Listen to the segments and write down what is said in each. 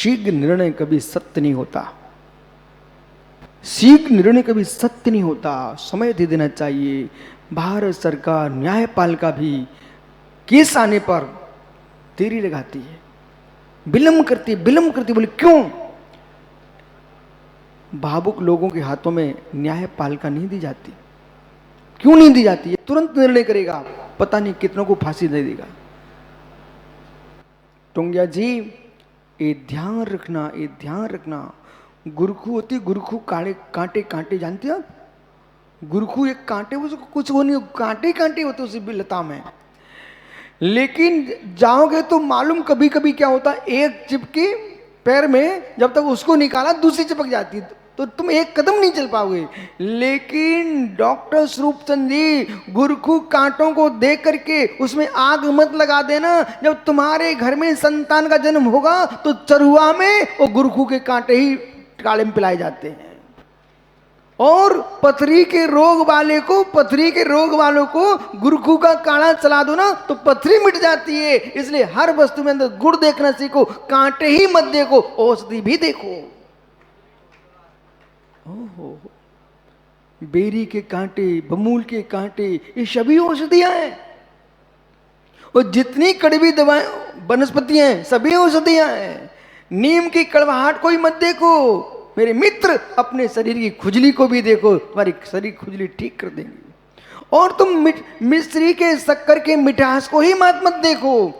शीघ्र निर्णय कभी सत्य नहीं होता। शीघ्र निर्णय कभी सत्य नहीं होता, समय दे देना चाहिए। भारत सरकार न्यायपालिका भी केस आने पर देरी लगाती है, विलंब करती है, विलंब करती है। बोले क्यों? भावुक लोगों के हाथों में न्यायपालिका नहीं दी जाती। क्यों नहीं दी जाती? है तुरंत निर्णय करेगा, पता नहीं कितनों को फांसी दे देगा। टोंगिया जी, ये ध्यान रखना, ये ध्यान रखना। गुरखू होती, गुरखू कांटे कांटे कांटे, जानते हो? गुरखू एक कांटे, उसको कुछ वो नहीं, कांटे कांटे होते उसी लता में। लेकिन जाओगे तो मालूम कभी कभी क्या होता, एक चिपकी पैर में, जब तक उसको निकाला दूसरी चिपक जाती, तो तुम एक कदम नहीं चल पाओगे। लेकिन डॉक्टर स्वरूपचंद जी, गुरखू कांटों को देख करके उसमें आग मत लगा देना। जब तुम्हारे घर में संतान का जन्म होगा तो चरुआ में वो गुरखू के कांटे ही काले में पिलाए जाते हैं। और पथरी के रोग वालों को गुरखू का काढ़ा चला दो ना तो पथरी मिट जाती है। इसलिए हर वस्तु में अंदर गुड़ देखना सीखो, कांटे ही मत देखो, औषधि भी देखो। ओहो, बेरी के कांटे, बमूल के कांटे, ये सभी औषधियां हैं। और जितनी कड़वी दवाएं वनस्पतियां हैं सभी औषधियां हैं। नीम की कड़वाहट को ही मत देखो मेरे मित्र, अपने शरीर की खुजली को भी देखो, तुम्हारी शरीर खुजली ठीक कर देंगी। और तुम मिश्री के शक्कर के मिठास को ही मत देखो,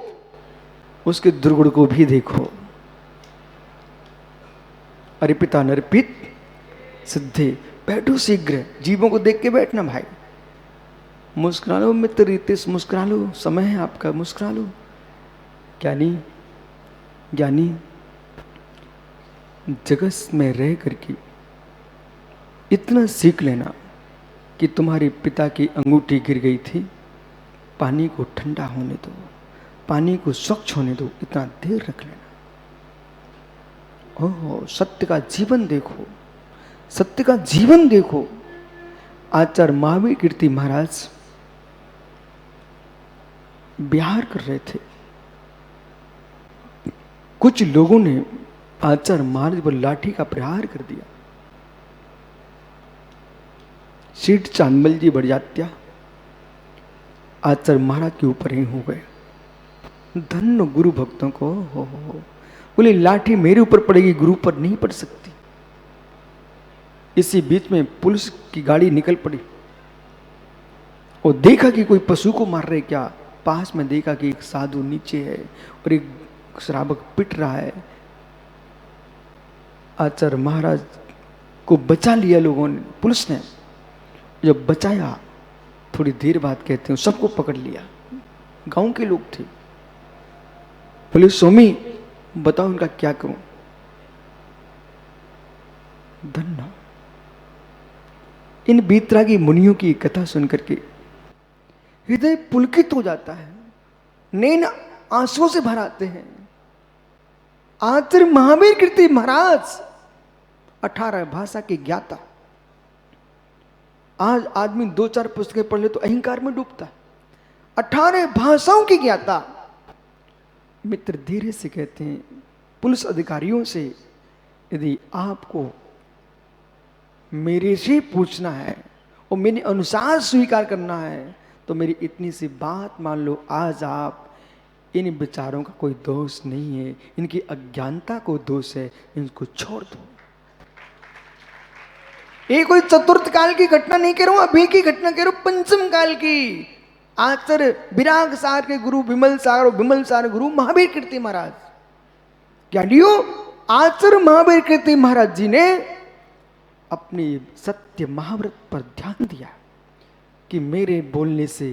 उसके दुर्गुण को भी देखो। अरे पिता नरपित सिद्धे, बैठो शीघ्र, जीवों को देख के बैठना भाई। मुस्कुरा लो मित्र रितेश, मुस्कुरा लो, समय है आपका, मुस्कुरा लो। ज्ञानी ज्ञानी जगत में रह करके इतना सीख लेना कि तुम्हारे पिता की अंगूठी गिर गई थी, पानी को ठंडा होने दो, पानी को स्वच्छ होने दो, इतना देर रख लेना। ओहो, सत्य का जीवन देखो, सत्य का जीवन देखो। आचार्य महावीर कीर्ति महाराज बिहार कर रहे थे, कुछ लोगों ने आचार्य महाराज पर लाठी का प्रहार कर दिया। सीट चांदमल जी बढ़ आचार्य महाराज के ऊपर ही हो गए। धन्य गुरु भक्तों को, हो बोले लाठी मेरे ऊपर पड़ेगी, गुरु पर नहीं पड़ सकती। इसी बीच में पुलिस की गाड़ी निकल पड़ी और देखा कि कोई पशु को मार रहे क्या। पास में देखा कि एक साधु नीचे है और एक श्रावक पिट रहा है। आचार्य महाराज को बचा लिया लोगों ने, पुलिस ने। जब बचाया थोड़ी देर बाद कहते हैं सबको पकड़ लिया, गांव के लोग थे। बोले स्वामी बताओ इनका क्या करूं। धन्य इन बीतरागी मुनियों की कथा सुनकर के हृदय पुलकित हो जाता है, नैन आंसुओं से भर आते हैं। आचार्य महावीर कीर्ति महाराज 18 भाषा के ज्ञाता। आज आदमी 2-4 पुस्तकें पढ़ ले तो अहंकार में डूबता। 18 भाषाओं की ज्ञाता। मित्र धीरे से कहते हैं पुलिस अधिकारियों से, यदि आपको मेरे से पूछना है और मेरे अनुसार स्वीकार करना है तो मेरी इतनी सी बात मान लो, आज आप इन विचारों का कोई दोष नहीं है, इनकी अज्ञानता को दोष है, इनको छोड़ दो। ये कोई चतुर्थ काल की घटना नहीं कह रहा हूं, अभी की घटना कह रहा हूं, पंचम काल की। आचार्य विराग सार के गुरु विमल सार और विमल सार गुरु महावीर कीर्ति महाराज। ज्ञानियों, आचार्य महावीर कीर्ति महाराज जी ने अपने सत्य महाव्रत पर ध्यान दिया कि मेरे बोलने से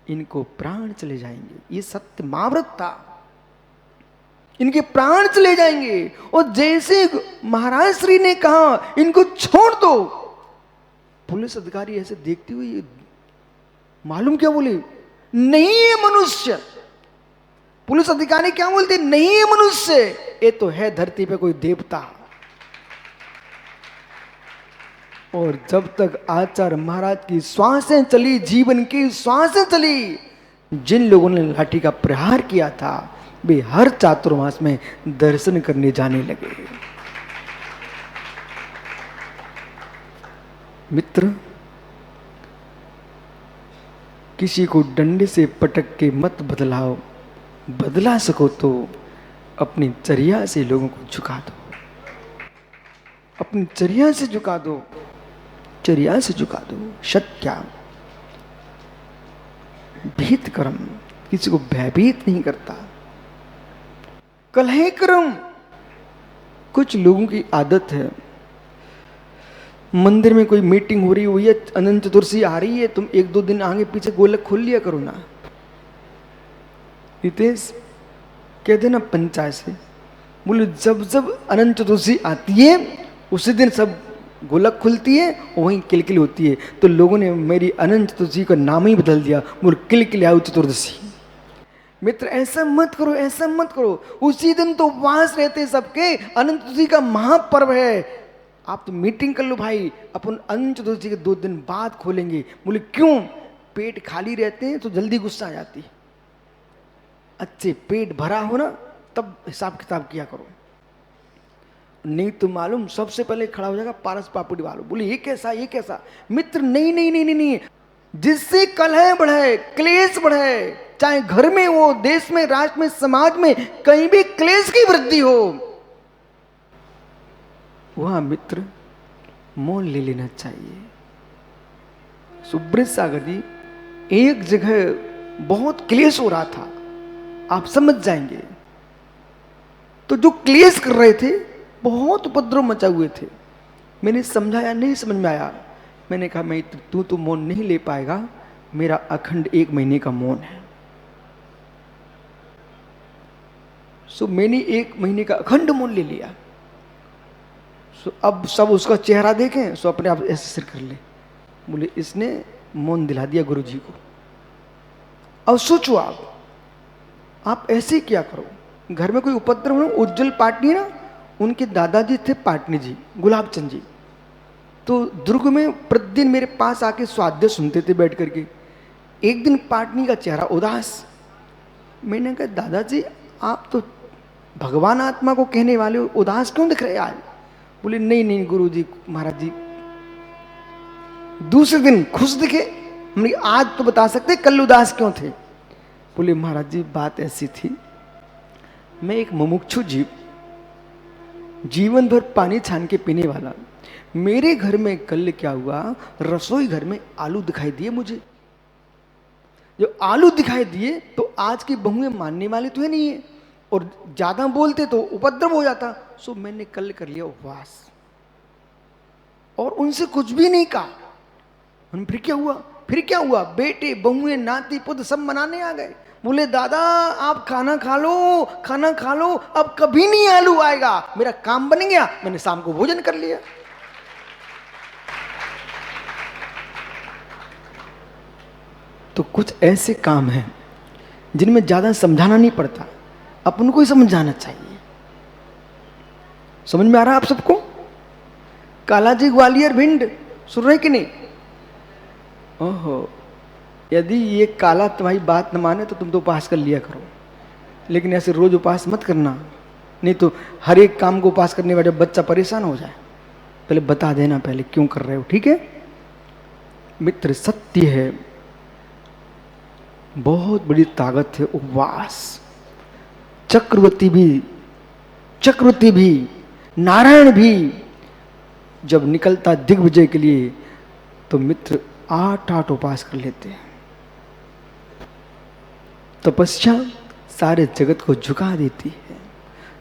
इनको प्राण चले जाएंगे। ये सत्य महाव्रत था, इनके प्राण चले जाएंगे। और जैसे महाराज श्री ने कहा इनको छोड़ दो, पुलिस अधिकारी ऐसे देखते हुए मालूम क्या बोले, नहीं ये मनुष्य। पुलिस अधिकारी क्या बोलते, नहीं ये मनुष्य, ये तो है धरती पे कोई देवता। और जब तक आचार्य महाराज की श्वासें चली, जीवन की श्वासें चली, जिन लोगों ने लाठी का प्रहार किया था वे हर चातुर्मास में दर्शन करने जाने लगे। मित्र, किसी को डंडे से पटक के मत बदलाओ, बदला सको तो अपनी चर्या से लोगों को झुका दो, अपनी चर्या से झुका दो, चर्या से झुका दो। सत्या भीत कर्म किसी को भयभीत नहीं करता। कलह कर्म, कुछ लोगों की आदत है, मंदिर में कोई मीटिंग हो रही हुई है, अनंत चतुर्दशी आ रही है, तुम 1-2 दिन आगे पीछे गोलक खोल लिया करो ना। नितेश कह देना पंचायत से, बोले जब जब अनंत चतुर्दशी आती है उसी दिन सब गोलक खुलती है और वहीं किलकिल होती है। तो लोगों ने मेरी अनंत चतुर्दशी का नाम ही बदल दिया, बोले किलकिलाऊ चतुर्दशी। मित्र ऐसा मत करो, ऐसा मत करो। उसी दिन तो उपवास रहते सबके, अनंत चतुर्दशी का महापर्व है। आप तो मीटिंग कर लो भाई, अपन अनंत चतुर्दशी के 2 दिन बाद खोलेंगे। बोले क्यों? पेट खाली रहते हैं तो जल्दी गुस्सा आ जाती है। अच्छे पेट भरा हो ना तब हिसाब किताब किया करो, नहीं तो मालूम सबसे पहले खड़ा हो जाएगा पारस पापड़ी वालों, बोले ये कैसा, ये कैसा। मित्र नहीं नहीं नहीं नहीं, नहीं। जिससे कलह बढ़े, क्लेश बढ़े, चाहे घर में हो, देश में, राष्ट्र में, समाज में, कहीं भी क्लेश की वृद्धि हो, वहां मित्र मौन ले लेना चाहिए। सुब्रत सागर जी, एक जगह बहुत क्लेश हो रहा था, आप समझ जाएंगे। तो जो क्लेश कर रहे थे बहुत उपद्रव मचा हुए थे। मैंने समझाया, नहीं समझ में आया। मैंने कहा मैं तू तो मौन नहीं ले पाएगा, मेरा अखंड 1 महीने का मौन है। सो मैंने 1 महीने का अखंड मौन ले लिया। सो अब सब उसका चेहरा देखें, सो अपने आप ऐसे सिर कर ले, बोले इसने मौन दिला दिया गुरु जी को। अब सोचो आप ऐसे ही क्या करो। घर में कोई उपद्रव हो, उज्जवल पाटनी ना, उनके दादाजी थे पाटनी जी, गुलाब चंद जी। तो दुर्ग में प्रतिदिन मेरे पास आके स्वाध्याय सुनते थे बैठ करके। एक दिन पाटनी का चेहरा उदास। मैंने कहा दादाजी आप तो भगवान आत्मा को कहने वाले हो, उदास क्यों दिख रहे आज? बोले नहीं नहीं गुरु जी, महाराज जी। दूसरे दिन खुश दिखे। हमने आज तो बता सकते कल उदास क्यों थे? बोले महाराज जी बात ऐसी थी, मैं एक मुमुक्षु जीव, जीवन भर पानी छान के पीने वाला। मेरे घर में कल क्या हुआ, रसोई घर में आलू दिखाई दिए मुझे। जो आलू दिखाई दिए तो आज की बहुएं मानने वाली तो है नहीं है, और ज्यादा बोलते तो उपद्रव हो जाता। सो मैंने कल कर लिया उपवास और उनसे कुछ भी नहीं कहा। फिर क्या हुआ? फिर क्या हुआ? बेटे बहुएं नाती पुत्र सब मनाने आ गए। बोले दादा आप खाना खा लो, खाना खा लो, अब कभी नहीं आलू आएगा। मेरा काम बन गया, मैंने शाम को भोजन कर लिया। तो कुछ ऐसे काम हैं जिनमें ज्यादा समझाना नहीं पड़ता, अपन को ही समझ जाना चाहिए। समझ में आ रहा है आप सबको? कालाजी ग्वालियर भिंड सुन रहे कि नहीं? ओहो, यदि ये काला तुम्हारी बात न माने तो तुम तो उपास कर लिया करो, लेकिन ऐसे रोज उपास मत करना, नहीं तो हर एक काम को उपास करने वाले बच्चा परेशान हो जाए। पहले बता देना पहले क्यों कर रहे हो, ठीक है? मित्र सत्य है, बहुत बड़ी ताकत है उपवास। चक्रवर्ती भी नारायण भी जब निकलता दिग्विजय के लिए तो मित्र 8 उपास कर लेते हैं। तपस्या सारे जगत को झुका देती है।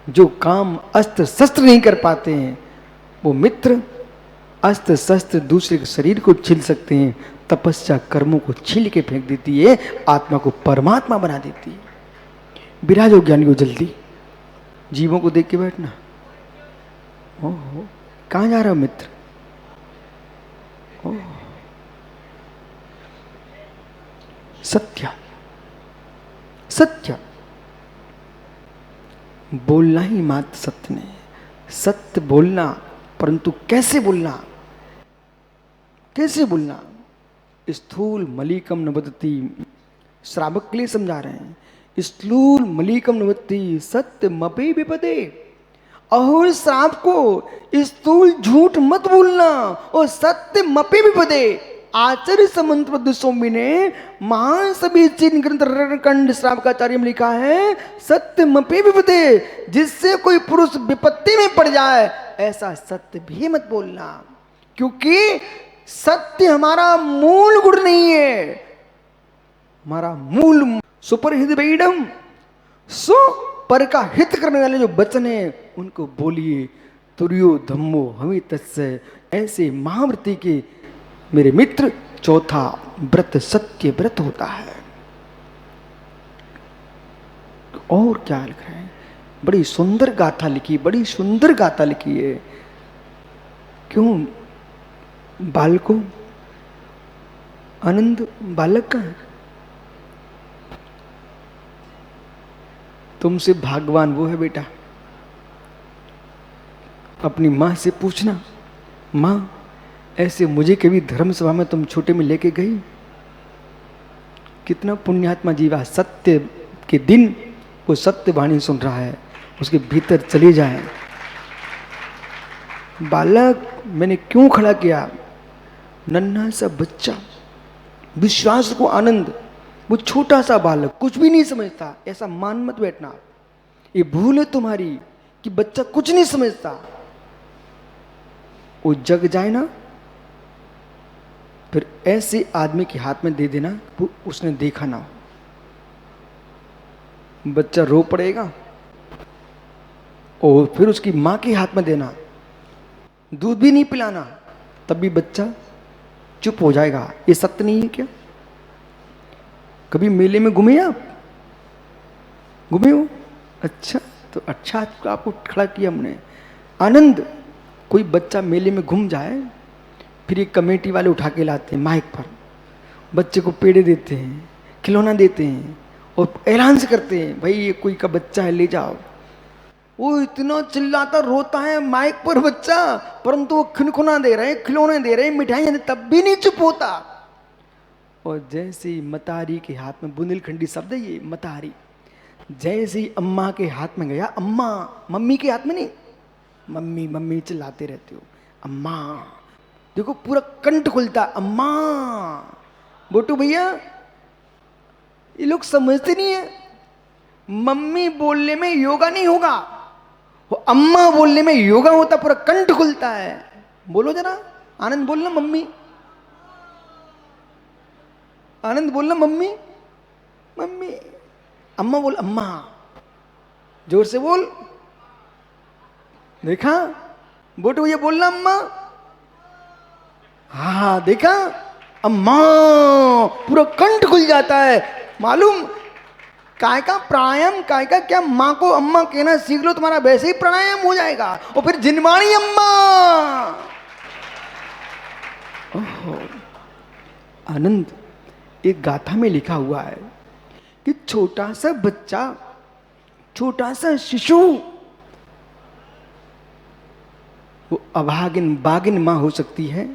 जो काम अस्त्र शस्त्र नहीं कर पाते हैं वो मित्र अस्त्र शस्त्र दूसरे के शरीर को छील सकते हैं, तपस्या कर्मों को छील के फेंक देती है, आत्मा को परमात्मा बना देती है। विराजो ज्ञानी को जल्दी, जीवों को देख के बैठना। ओहो कहाँ जा रहे हो मित्र? ओह सत्य, सत्य बोलना ही मात्र सत्य नहीं, सत्य बोलना, परंतु कैसे बोलना? कैसे बोलना? स्थूल मलिकम न बदती, श्रावक के लिए समझा रहे हैं। स्थूल मलिकम नवत्ति सत्य मपे विपदे। अहो सांप को स्थूल झूठ मत बोलना और सत्य मपे विपदे। आचार्य समंत स्वामी ने महान सभी चिन्ह ग्रंथ कंड श्रावकाचार्य में लिखा है सत्य मपे विपदे, जिससे कोई पुरुष विपत्ति में पड़ जाए ऐसा सत्य भी मत बोलना, क्योंकि सत्य हमारा मूल गुण नहीं है। हमारा मूल सुपरहित बेडम सो पर का हित करने वाले जो वचन है उनको बोलिए। तुर्यो धम्मो हमें तत्स्य, ऐसे महाव्रती के मेरे मित्र चौथा व्रत सत्य व्रत होता है। और क्या लिख रहे हैं, बड़ी सुंदर गाथा लिखी, बड़ी सुंदर गाथा लिखी है। क्यों बालको आनंद बालक का है, तुमसे भाग्यवान वो है बेटा। अपनी माँ से पूछना, माँ ऐसे मुझे कभी धर्म सभा में तुम छोटे में लेके गई? कितना पुण्यात्मा जीवा, सत्य के दिन वो सत्य वाणी सुन रहा है, उसके भीतर चली जाए। बालक मैंने क्यों खड़ा किया, नन्हा सा बच्चा, विश्वास को आनंद, वो छोटा सा बालक कुछ भी नहीं समझता, ऐसा मान मत बैठना। ये भूल है तुम्हारी कि बच्चा कुछ नहीं समझता। वो जग जाए ना, फिर ऐसे आदमी के हाथ में दे देना वो उसने देखा ना हो। बच्चा रो पड़ेगा और फिर उसकी मां के हाथ में देना, दूध भी नहीं पिलाना, तब भी बच्चा चुप हो जाएगा। ये सत्य नहीं है क्या? कभी मेले में घूमे आप? घूमे हो? अच्छा, तो अच्छा आपको खड़ा किया हमने। आनंद, कोई बच्चा मेले में घूम जाए, फिर एक कमेटी वाले उठा के लाते हैं माइक पर, बच्चे को पेड़े देते हैं, खिलौना देते हैं और ऐलान से करते हैं भाई ये कोई का बच्चा है ले जाओ। वो इतना चिल्लाता रोता है माइक पर बच्चा, परंतु वो खिनखुना दे रहे, खिलौने दे रहे, मिठाइयां दे, तब भी नहीं चुप होता। और जैसे ही मतारी के हाथ में, बुंदेलखंडी शब्द है ये मतारी, जैसे ही अम्मा के हाथ में गया, अम्मा, मम्मी के हाथ में नहीं, मम्मी मम्मी चिल्लाते रहते हो, अम्मा, देखो पूरा कंठ खुलता, अम्मा। बोटू भैया ये लोग समझते नहीं है, मम्मी बोलने में योगा नहीं होगा, वो अम्मा बोलने में योगा होता, पूरा कंठ खुलता है। बोलो जरा, आनंद बोलना मम्मी, आनंद बोलना मम्मी, मम्मी। अम्मा बोल, अम्मा, जोर से बोल। देखा बोटू भैया बोलना अम्मा, हाँ देखा, अम्मा, पूरा कंठ खुल जाता है। मालूम काय का प्राणायाम, काय का क्या, माँ को अम्मा कहना सीख लो, तुम्हारा वैसे ही प्राणायाम हो जाएगा। और फिर जिनवाणी अम्मा। ओहो, आनंद, एक गाथा में लिखा हुआ है कि छोटा सा बच्चा, छोटा सा शिशु, वो अभागिन बागिन मां हो सकती है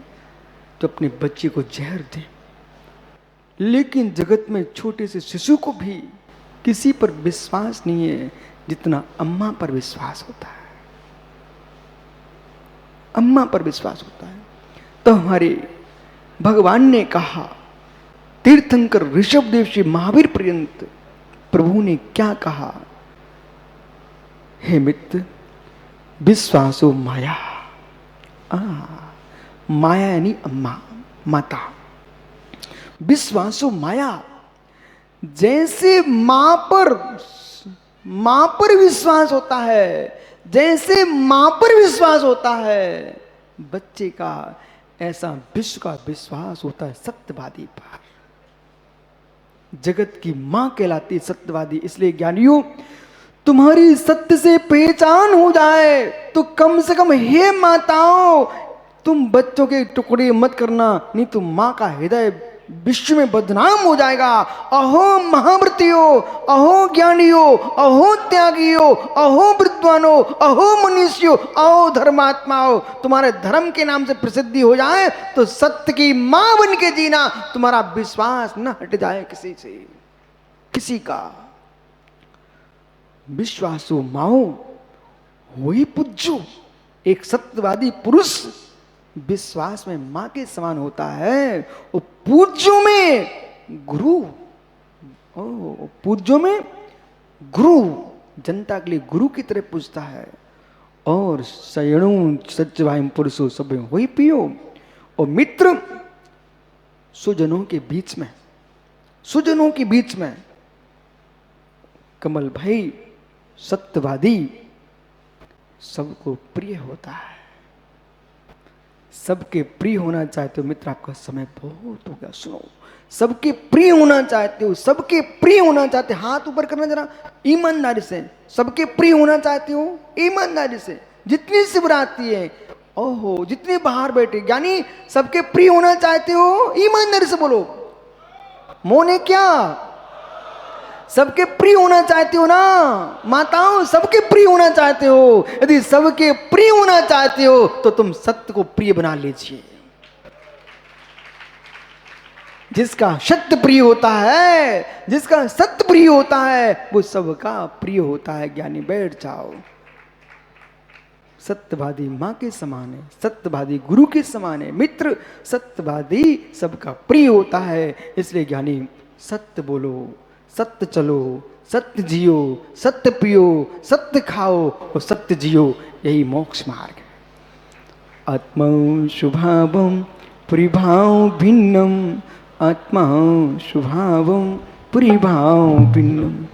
तो अपने बच्चे को जहर दे, लेकिन जगत में छोटे से शिशु को भी किसी पर विश्वास नहीं है जितना अम्मा पर विश्वास होता है। अम्मा पर विश्वास होता है। तो हमारे भगवान ने कहा, तीर्थंकर ऋषभदेव से महावीर पर्यंत प्रभु ने क्या कहा, हे मित्र, विश्वासो माया। माया यानी अम्मा, माता। विश्वासो माया, जैसे मां पर विश्वास होता है, जैसे मां पर विश्वास होता है बच्चे का, ऐसा विश्व का विश्वास होता है सत्यवादी पर। जगत की मां कहलाती सत्यवादी। इसलिए ज्ञानियों, तुम्हारी सत्य से पहचान हो जाए तो कम से कम हे माताओं, तुम बच्चों के टुकड़े मत करना, नहीं तो मां का हृदय विश्व में बदनाम हो जाएगा। अहो महाव्रतियों, अहो ज्ञानियों, अहो त्यागियों, अहो विद्वानों, अहो मनुष्यों, अहो धर्मात्माओं, तुम्हारे धर्म के नाम से प्रसिद्धि हो जाए तो सत्य की मां बन के जीना, तुम्हारा विश्वास न हट जाए किसी से, किसी का। विश्वासो माओ वही पूज्यो। एक सत्यवादी पुरुष विश्वास में मां के समान होता है, वो पूज्यों में गुरु, पूज्यों में गुरु, जनता के लिए गुरु की तरह पूजता है। और सयणु सत्यवायम पुरुषो सब वही पियो। और मित्र सुजनों के बीच में, सुजनों के बीच में कमल भाई सत्यवादी सबको प्रिय होता है। सबके प्रिय होना चाहते हो मित्र, आपका समय बहुत हो गया, सुनो। सबके प्रिय होना चाहते हो, सबके प्रिय होना चाहते, हाथ ऊपर करना जरा ईमानदारी से। सबके प्रिय होना चाहते हो ईमानदारी से। जितनी शिवरात्रि है, ओहो जितने बाहर बैठे ज्ञानी, सबके प्रिय होना चाहते हो ईमानदारी से बोलो। मोने क्या सबके प्रिय होना चाहते हो ना माताओं, सबके प्रिय होना चाहते हो। यदि सबके प्रिय होना चाहते हो तो तुम सत्य को प्रिय बना लीजिए। जिसका सत्य प्रिय होता है, जिसका सत्य प्रिय होता है, वो सबका प्रिय होता है। ज्ञानी बैठ जाओ। सत्यवादी मां के समान है, सत्यवादी गुरु के समान है। मित्र सत्यवादी सबका प्रिय होता है, इसलिए ज्ञानी सत्य बोलो, सत्य चलो, सत्य जियो, सत्य पियो, सत्य खाओ और सत्य जियो, यही मोक्ष मार्ग है। आत्मा शुभावम परिभाव भिन्नम, आत्मा शुभावम परिभाव भिन्नम।